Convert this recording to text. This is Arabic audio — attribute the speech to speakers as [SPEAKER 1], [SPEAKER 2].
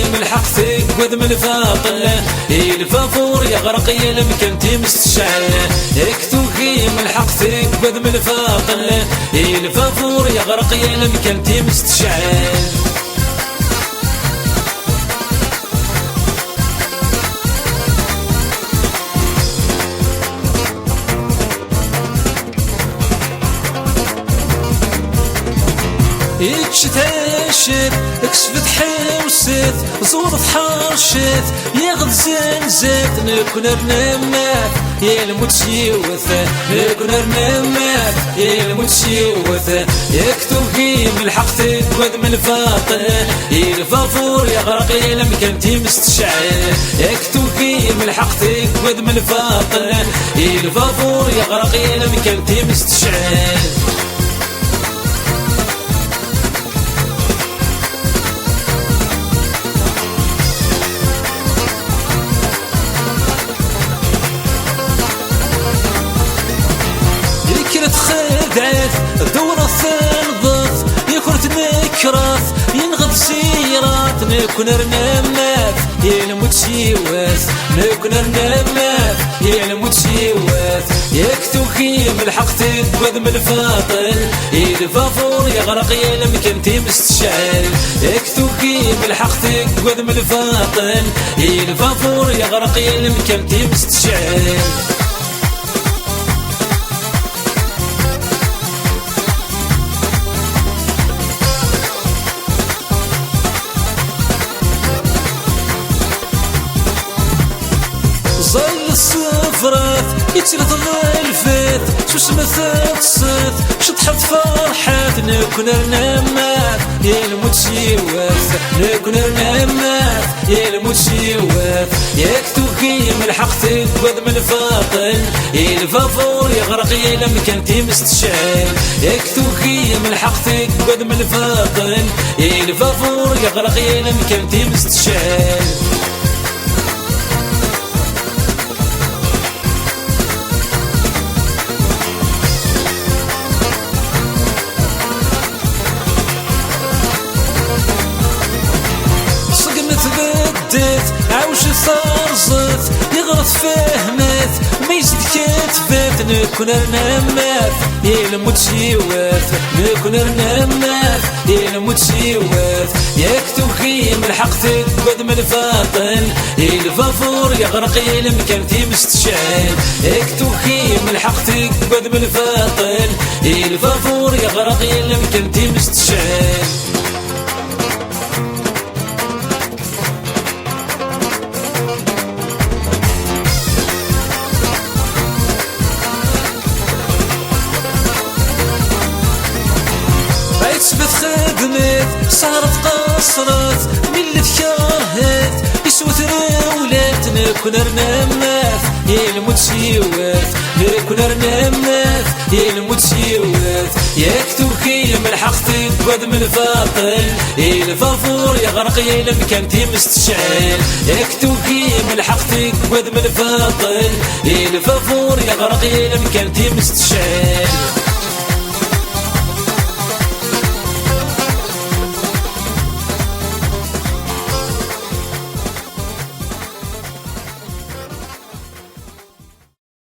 [SPEAKER 1] من حقتك قدم الفاطل الفافور يغرق يلمكن تمستشعل اكتوكي من حقتك قدم الفاطل الفافور يغرق يلمكن تمستشعل تاشت اكسفت حوست زورت حاشت ياخذ زنزت نكون رنمات يا المتشيوث نكون رنمات يا المتشيوث يكتوكي من حقتك قدم الفاطل الفافور يغرق يلمكن تمستشعل يكتوكي من حقتك قدم الفاطل الفافور يغرق يلمكن تمستشعل الدورة ثنضت يكون تنكرات ينغض سيرات نكون رنمات يا المتشيوات نكون رنمات يا المتشيوات يكتوكي من حقتك قدم الفاطل الفافور يغرق يلمكن تمستشعل يكتوكي من حقتك قدم الفاطل الفافور يغرق يلمكن تمستشعل زي الصفرات يتلت الفات شو سمثات صيت شطحت فرحات نكون رنمات يا المتشيوات نكون رنمات يا المتشيوات يكتوكي من حقتك قدم الفاطل الفافور يغرق يلمكن تمستشعل يكتوكي من حقتك قدم الفاطل الفافور يغرق يلمكن تمستشعل عاوش ثارزت يغرط فهمت ما يزيد كتفات نكون رنمات يا المتشيوات نكون رنمات يا المتشيوات يكتوكي من حقتك قدم الفاطل الفافور يغرق يلمكن تمستشعل يكتوكي من حقتك قدم الفاطل الفافور يغرق يلمكن تمستشعل تثبت خدمت صارت قصرت من تكرهت يسوت رولات نكون رنمات يا المتشيوات نكون رنمات يا المتشيوات يكتوكي من حقتك قدم الفاطل الفافور يغرق يلمكن تمستشعل يكتوكي من حقتك قدم الفاطل الفافور يغرق يلمكن تمستشعل